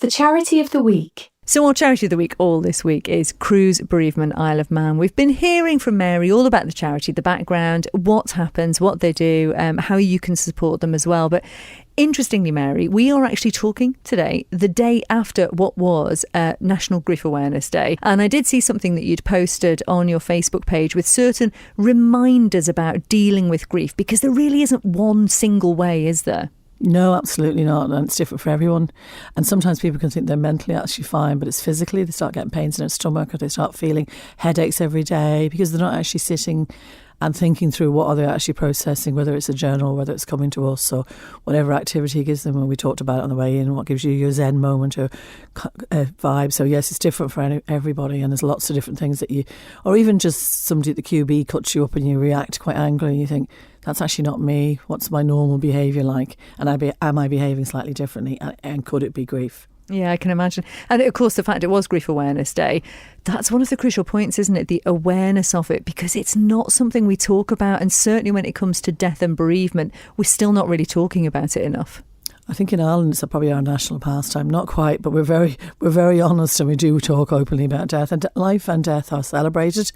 The charity of the week. So our charity of the week all this week is Cruse Bereavement Isle of Man. We've been hearing from Mary all about the charity, the background, what happens, what they do, how you can support them as well. But interestingly, Mary, we are actually talking today, the day after what was National Grief Awareness Day. And I did see something that you'd posted on your Facebook page with certain reminders about dealing with grief, because there really isn't one single way, is there? No, absolutely not. And it's different for everyone. And sometimes people can think they're mentally actually fine, but it's physically. They start getting pains in their stomach, or they start feeling headaches every day because they're not actually sitting and thinking through what are they actually processing, whether it's a journal, whether it's coming to us, or whatever activity gives them. And we talked about it on the way in, what gives you your Zen moment or vibe. So yes, it's different for everybody, and there's lots of different things that you, or even just somebody at the QB cuts you up and you react quite angrily and you think, that's actually not me. What's my normal behaviour like? And am I behaving slightly differently? And could it be grief? Yeah, I can imagine. And of course, the fact it was Grief Awareness Day, that's one of the crucial points, isn't it? The awareness of it, because it's not something we talk about. And certainly when it comes to death and bereavement, we're still not really talking about it enough. I think in Ireland it's probably our national pastime. Not quite, but we're very honest, and we do talk openly about death. And life and death are celebrated.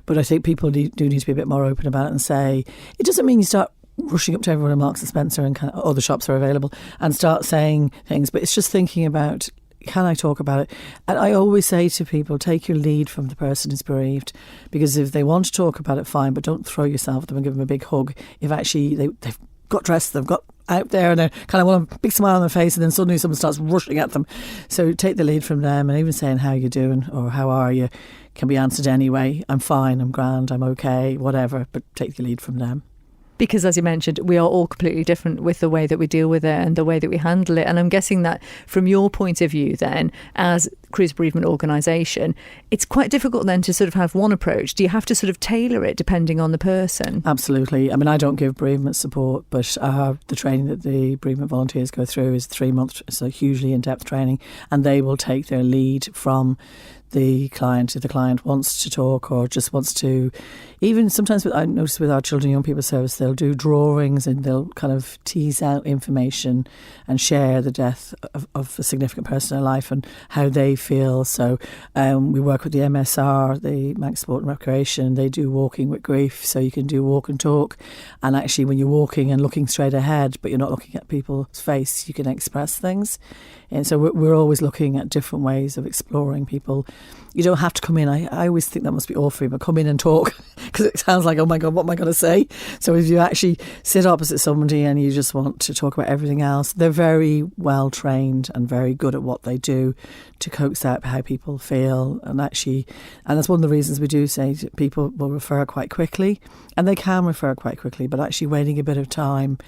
But I think people do need to be a bit more open about it and say, it doesn't mean you start rushing up to everyone in Marks and Spencer and kind of other shops are available and start saying things, but it's just thinking about, can I talk about it? And I always say to people, take your lead from the person who's bereaved, because if they want to talk about it, fine, but don't throw yourself at them and give them a big hug. If actually they've got dressed, they've got out there and they kind of want a big smile on their face, and then suddenly someone starts rushing at them. So take the lead from them, and even saying how you doing or how are you can be answered anyway. I'm fine, I'm grand, I'm okay, whatever, but take the lead from them. Because, as you mentioned, we are all completely different with the way that we deal with it and the way that we handle it. And I'm guessing that from your point of view then, as Cruse Bereavement Organisation, it's quite difficult then to sort of have one approach. Do you have to sort of tailor it depending on the person? Absolutely. I mean, I don't give bereavement support, but the training that the bereavement volunteers go through is 3 months. It's a hugely in-depth training, and they will take their lead from the client. If the client wants to talk or just wants to, even sometimes I notice with our children and young people service, they'll do drawings and they'll kind of tease out information and share the death of a significant person in their life and how they feel. So we work with the MSR, the Manx Sport and Recreation. They do walking with grief, so you can do walk and talk, and actually when you're walking and looking straight ahead but you're not looking at people's face, you can express things. And so we're always looking at different ways of exploring people. You don't have to come in. I always think that must be awful, but come in and talk, because it sounds like, oh my God, what am I going to say? So if you actually sit opposite somebody and you just want to talk about everything else, they're very well trained and very good at what they do to coax out how people feel. And that's one of the reasons we do say people will refer quite quickly, and they can refer quite quickly, but actually waiting a bit of time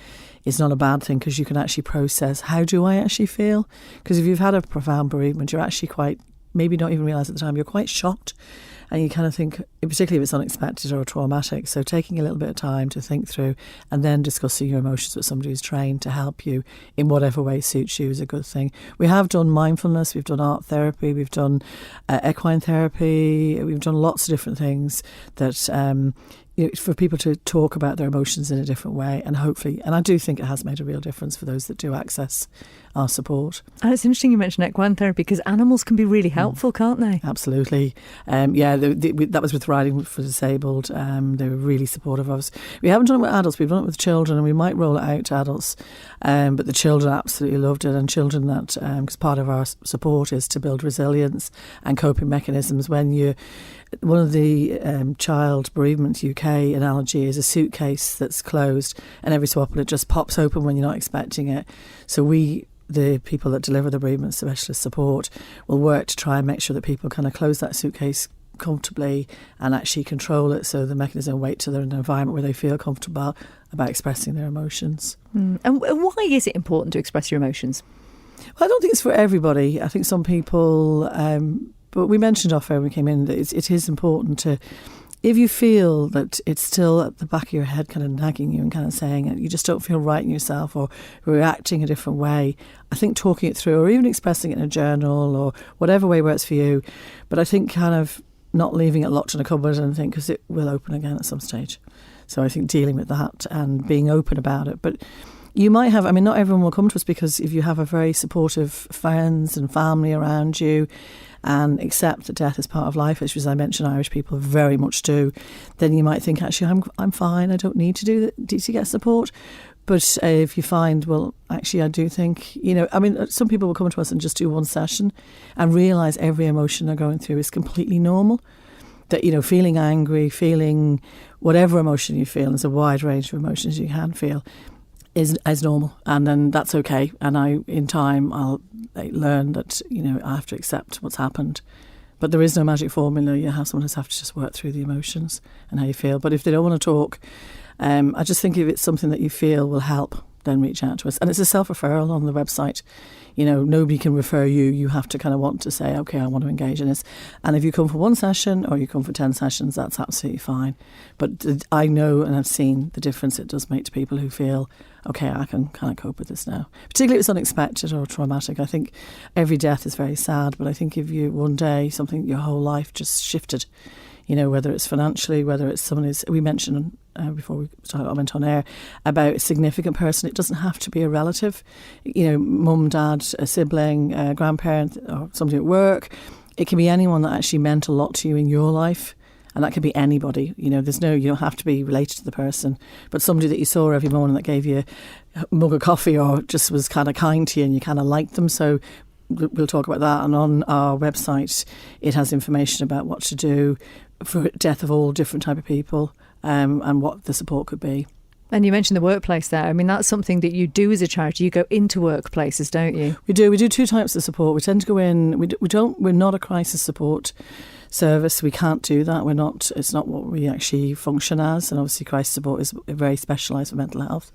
is not a bad thing, because you can actually process, how do I actually feel? Because if you've had a profound bereavement, you're actually quite, maybe not even realise at the time, you're quite shocked, and you kind of think, particularly if it's unexpected or traumatic. So taking a little bit of time to think through and then discussing your emotions with somebody who's trained to help you in whatever way suits you is a good thing. We have done mindfulness, we've done art therapy, we've done equine therapy, we've done lots of different things that for people to talk about their emotions in a different way, and hopefully, and I do think it has made a real difference for those that do access our support. And it's interesting you mentioned equine therapy, because animals can be really helpful, can't they? Absolutely. That was with Riding for Disabled. They were really supportive of us. We haven't done it with adults, we've done it with children, and we might roll it out to adults. But the children absolutely loved it, and children that, because part of our support is to build resilience and coping mechanisms. One of the Child Bereavement UK analogy is a suitcase that's closed, and every so often it just pops open when you're not expecting it. So the people that deliver the bereavement specialist support will work to try and make sure that people kind of close that suitcase comfortably and actually control it, so the mechanism will wait till they're in an environment where they feel comfortable about expressing their emotions. And why is it important to express your emotions? Well, I don't think it's for everybody. I think some people, but we mentioned off air when we came in that it is important to, if you feel that it's still at the back of your head kind of nagging you and kind of saying it, you just don't feel right in yourself or reacting a different way, I think talking it through or even expressing it in a journal or whatever way works for you. But I think kind of not leaving it locked in a cupboard and think, because it will open again at some stage. So I think dealing with that and being open about it. But You might have, I mean, not everyone will come to us, because if you have a very supportive friends and family around you and accept that death is part of life, which, as I mentioned, Irish people very much do, then you might think, actually, I'm fine, I don't need to get support. But if you find, well, actually, I do think, some people will come to us and just do one session and realise every emotion they're going through is completely normal. That, feeling angry, feeling whatever emotion you feel, there's a wide range of emotions you can feel, is normal, and then that's okay. And in time, I'll learn that, I have to accept what's happened. But there is no magic formula. Someone has to just work through the emotions and how you feel. But if they don't want to talk, I just think if it's something that you feel will help, then reach out to us. And it's a self-referral on the website. Nobody can refer you. You have to kind of want to say, okay, I want to engage in this. And if you come for one session or you come for 10 sessions, that's absolutely fine. But I know and I've seen the difference it does make to people who feel, okay, I can kind of cope with this now. Particularly if it's unexpected or traumatic. I think every death is very sad, but I think if you one day, your whole life just shifted, whether it's financially, whether it's someone who's, we mentioned before we went on air, about a significant person. It doesn't have to be a relative, mum, dad, a sibling, a grandparent, or somebody at work. It can be anyone that actually meant a lot to you in your life. And that could be anybody. You don't have to be related to the person, but somebody that you saw every morning that gave you a mug of coffee or just was kind of kind to you and you kind of liked them. So we'll talk about that. And on our website, it has information about what to do for death of all different type of people, and what the support could be. And you mentioned the workplace there. I mean, that's something that you do as a charity. You go into workplaces, don't you? We do. We do two types of support. We tend to go in. We're not a crisis support service. We can't do that. It's not what we actually function as. And obviously, crisis support is very specialised for mental health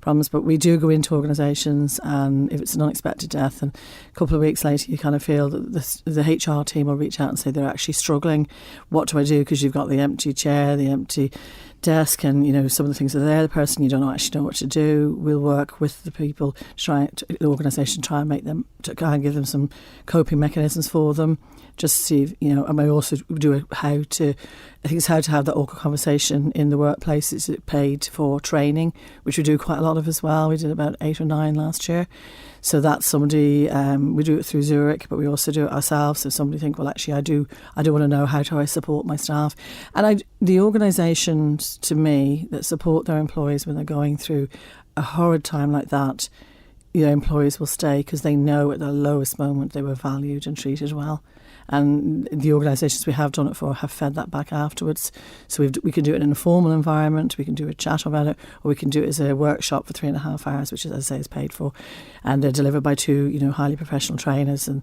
problems. But we do go into organisations, and if it's an unexpected death, and a couple of weeks later, you kind of feel that the HR team will reach out and say they're actually struggling. What do I do? Because you've got the empty chair, the empty desk, and some of the things are there. The person you don't actually know what to do. We'll work with the people, the organisation, try and give them some coping mechanisms for them. Just to see, and I also do how to have that awkward conversation in the workplace. It's paid for training, which we do quite a lot of as well. We did about 8 or 9 last year. So that's somebody, we do it through Zurich, but we also do it ourselves. So somebody think, well, actually, I do want to know, how do I support my staff? And the organisations, to me, that support their employees when they're going through a horrid time like that, employees will stay because they know at their lowest moment they were valued and treated well. And the organisations we have done it for have fed that back afterwards. So we can do it in an informal environment, we can do a chat about it, or we can do it as a workshop for 3.5 hours, which, as I say, is paid for. And they're delivered by 2, highly professional trainers. And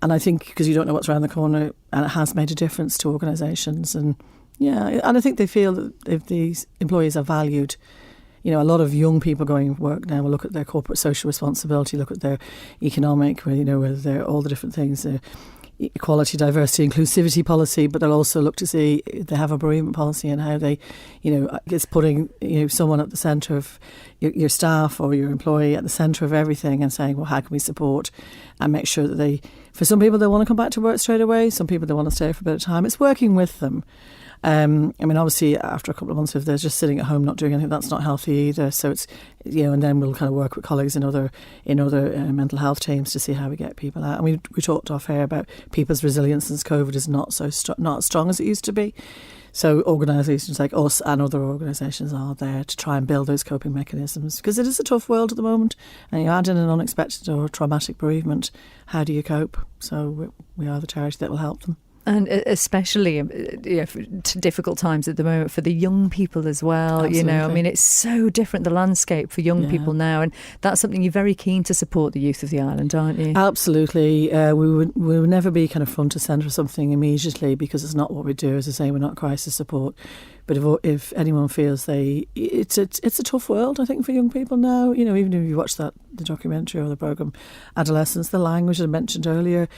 I think because you don't know what's around the corner, and it has made a difference to organisations. And I think they feel that if these employees are valued, a lot of young people going to work now will look at their corporate social responsibility, look at their economic, whether they're all the different things, equality, diversity, inclusivity policy, but they'll also look to see if they have a bereavement policy and how they, it's putting someone at the centre of your staff or your employee at the centre of everything, and saying, well, how can we support and make sure that for some people they want to come back to work straight away, some people they want to stay for a bit of time. It's working with them. Obviously, after a couple of months, if they're just sitting at home not doing anything, that's not healthy either. So it's, and then we'll kind of work with colleagues in other mental health teams to see how we get people out. And we talked off air about people's resilience since COVID is not as strong as it used to be. So organisations like us and other organisations are there to try and build those coping mechanisms, because it is a tough world at the moment, and you add in an unexpected or traumatic bereavement, how do you cope? So we are the charity that will help them. And especially for difficult times at the moment for the young people as well. Absolutely. It's so different, the landscape for young people now, and that's something you're very keen to support the youth of the island, aren't you? Absolutely. We would never be kind of front to centre of something immediately, because it's not what we do. As I say, we're not crisis support. But if anyone feels it's a tough world, I think, for young people now. Even if you watch the documentary or the programme Adolescence, the language I mentioned earlier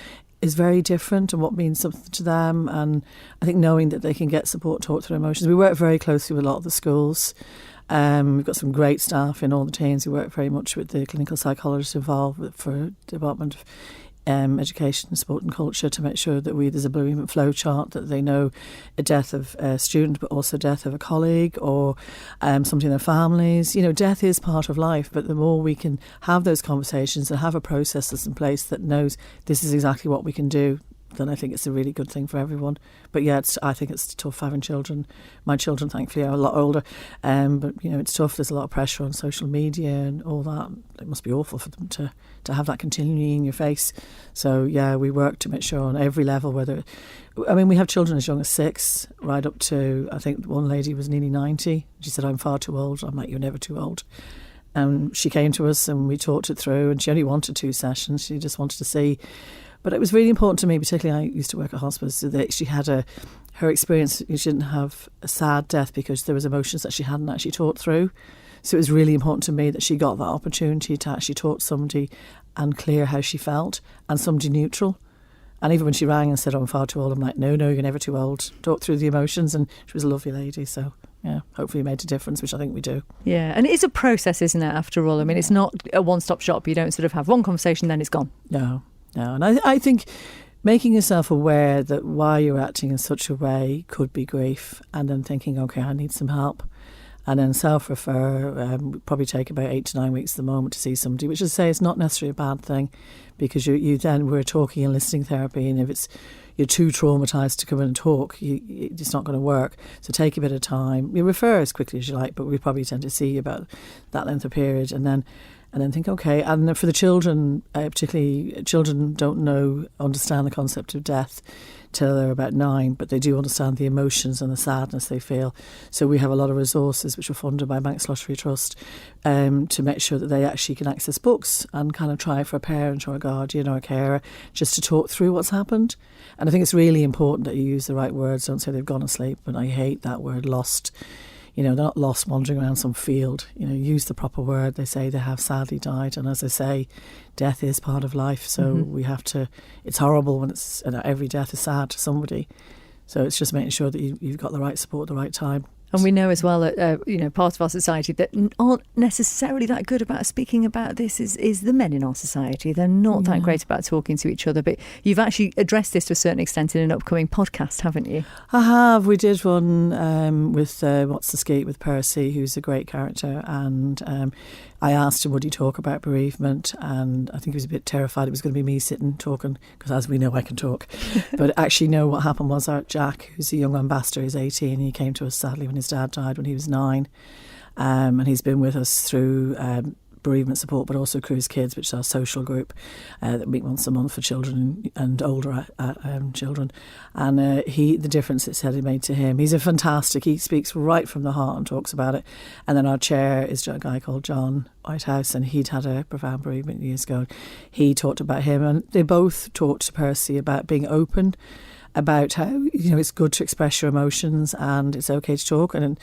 is very different, and what means something to them. And I think knowing that they can get support, talk through emotions. We work very closely with a lot of the schools. We've got some great staff in all the teams. We work very much with the clinical psychologists involved for development of education, sport and culture to make sure that there's a bereavement flow chart, that they know a death of a student but also death of a colleague or something in their families. Death is part of life, but the more we can have those conversations and have a process that's in place that knows this is exactly what we can do, then I think it's a really good thing for everyone. But yeah, I think it's tough having children. My children, thankfully, are a lot older, but it's tough. There's a lot of pressure on social media and all that. It must be awful for them to have that continually in your face. So yeah, we work to make sure on every level, we have children as young as 6, right up to, I think one lady was nearly 90. She said, I'm far too old. I'm like, you're never too old. And she came to us and we talked it through, and she only wanted 2 sessions. She just wanted to see. But it was really important to me, particularly I used to work at hospice, so that she had her experience. She didn't have a sad death because there was emotions that she hadn't actually talked through. So it was really important to me that she got that opportunity to actually talk to somebody and clear how she felt, and somebody neutral. And even when she rang and said, I'm far too old, I'm like, no, you're never too old. Talk through the emotions. And she was a lovely lady. So yeah, hopefully it made a difference, which I think we do. Yeah, and it is a process, isn't it, after all? I mean, it's not a one-stop shop. You don't sort of have one conversation, then it's gone. No, and I think making yourself aware that why you're acting in such a way could be grief, and then thinking, OK, I need some help, and then self-refer, probably take about 8 to 9 weeks at the moment to see somebody, which is to say it's not necessarily a bad thing, because you then, we're talking and listening therapy, and if you're too traumatised to come in and talk, it's not going to work. So take a bit of time. You refer as quickly as you like, but we probably tend to see about that length of period, and then think, OK. And for the children, particularly, children don't understand the concept of death till they're about 9, but they do understand the emotions and the sadness they feel. So we have a lot of resources which are funded by Manx Lottery Trust to make sure that they actually can access books and kind of try for a parent or a guardian or a carer just to talk through what's happened. And I think it's really important that you use the right words. Don't say they've gone asleep, but I hate that word, lost. They're not lost wandering around some field. Use the proper word. They say they have sadly died. And as I say, death is part of life. So we have to, it's horrible when every death is sad to somebody. So it's just making sure that you've got the right support at the right time. And we know as well that, part of our society that aren't necessarily that good about speaking about this is the men in our society. They're not that great about talking to each other. But you've actually addressed this to a certain extent in an upcoming podcast, haven't you? I have. We did one with What's the Skate with Percy, who's a great character. And I asked him, would he talk about bereavement? And I think he was a bit terrified it was going to be me sitting talking, because as we know, I can talk. But actually, no, what happened was our Jack, who's a young ambassador, he's 18. He came to us sadly when his dad died when he was 9. And he's been with us through bereavement support, but also Cruise Kids, which is our social group that meet once a month for children and older children. And the difference it said it made to him. He's he speaks right from the heart and talks about it. And then our chair is a guy called John Whitehouse, and he'd had a profound bereavement years ago. He talked about him, and they both talked to Percy about being open, about how it's good to express your emotions and it's okay to talk. And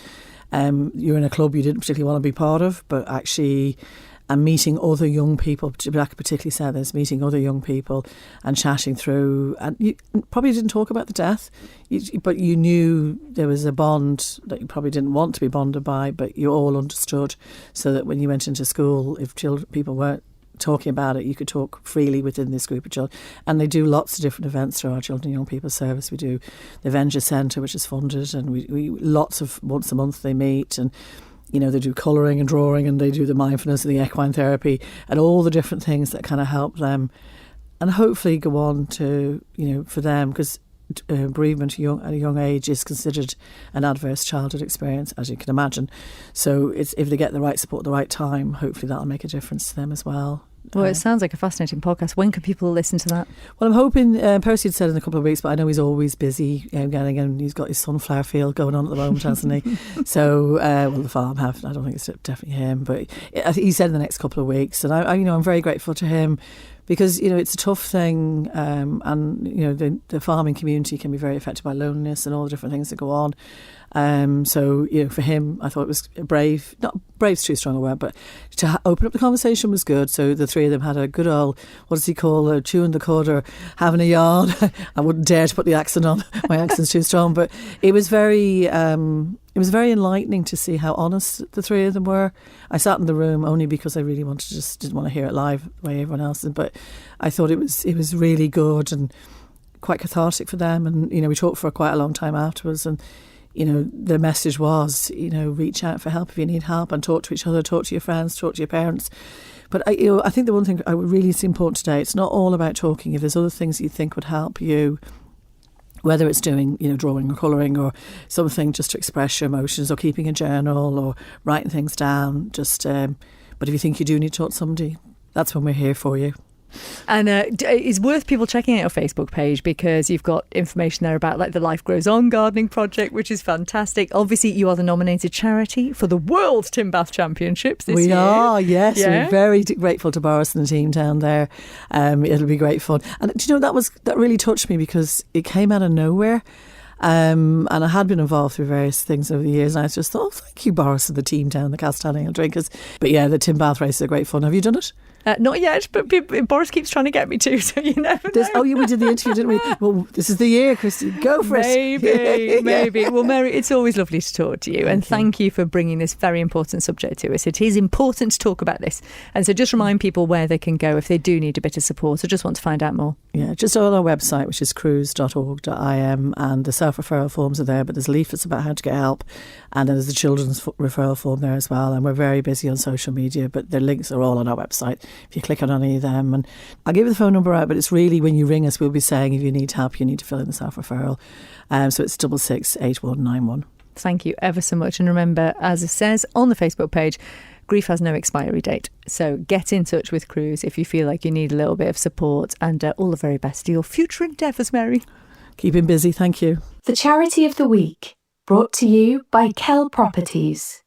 you're in a club you didn't particularly want to be part of, but actually and meeting other young people, Jack particularly said this, meeting other young people and chatting through. And you probably didn't talk about the death, but you knew there was a bond that you probably didn't want to be bonded by, but you all understood, so that when you went into school, if people weren't talking about it, you could talk freely within this group of children. And they do lots of different events through our Children and Young People Service. We do the Avenger Centre, which is funded, and we lots of once a month they meet, and they do colouring and drawing, and they do the mindfulness and the equine therapy and all the different things that kind of help them and hopefully go on to, for them, because bereavement at a young age is considered an adverse childhood experience, as you can imagine. So if they get the right support at the right time, hopefully that'll make a difference to them as well. Well, it sounds like a fascinating podcast. When can people listen to that? Well, I'm hoping, Percy had said in a couple of weeks, but I know he's always busy and he's got his sunflower field going on at the moment, hasn't he? So, the farm I don't think it's definitely him, but he said in the next couple of weeks. And I'm very grateful to him, because, it's a tough thing, and, the farming community can be very affected by loneliness and all the different things that go on. So, for him, I thought it was brave. Not brave's too strong a word, but to open up the conversation was good. So the three of them had a good old, what does he call, chewing the cud or having a yarn. I wouldn't dare to put the accent on. My accent's too strong. But it was very, it was very enlightening to see how honest the three of them were. I sat in the room only because I really didn't want to hear it live the way everyone else did, but I thought it was really good and quite cathartic for them. And, we talked for quite a long time afterwards, and, the message was, reach out for help if you need help, and talk to each other, talk to your friends, talk to your parents. But I think the one thing I would really is important today, it's not all about talking. If there's other things you think would help you, whether it's doing, drawing or colouring or something just to express your emotions, or keeping a journal or writing things down, but if you think you do need to talk to somebody, that's when we're here for you. And it's worth people checking out your Facebook page, because you've got information there about like the Life Grows On gardening project, which is fantastic. Obviously, you are the nominated charity for the World Tin Bath Championships this year. We are, yes. Yeah. We're very grateful to Boris and the team down there. It'll be great fun. And do you know, that really touched me, because it came out of nowhere. And I had been involved through various things over the years, and I just thought, thank you, Boris and the team down the Castaneal Drinkers. But yeah, the Tin Bath races are great fun. Have you done it? Not yet, but Boris keeps trying to get me to, so you never know. We did the interview, didn't we? Well, this is the year, Christy. Go for it. Maybe. Well, Mary, it's always lovely to talk to you, and thank you for bringing this very important subject to us. It is important to talk about this. And so just remind people where they can go if they do need a bit of support or just want to find out more. Yeah, just on our website, which is cruse.org.im, and the self-referral forms are there, but there's leaflets about how to get help, and there's the children's referral form there as well. And we're very busy on social media, but the links are all on our website if you click on any of them. And I'll give you the phone number out, but it's really, when you ring us, we'll be saying if you need help, you need to fill in the self-referral. So it's 668191. Thank you ever so much. And remember, as it says on the Facebook page, grief has no expiry date. So get in touch with Cruse if you feel like you need a little bit of support, and all the very best to your future endeavours, Mary. Keep him busy. Thank you. The Charity of the Week, brought to you by Kell Properties.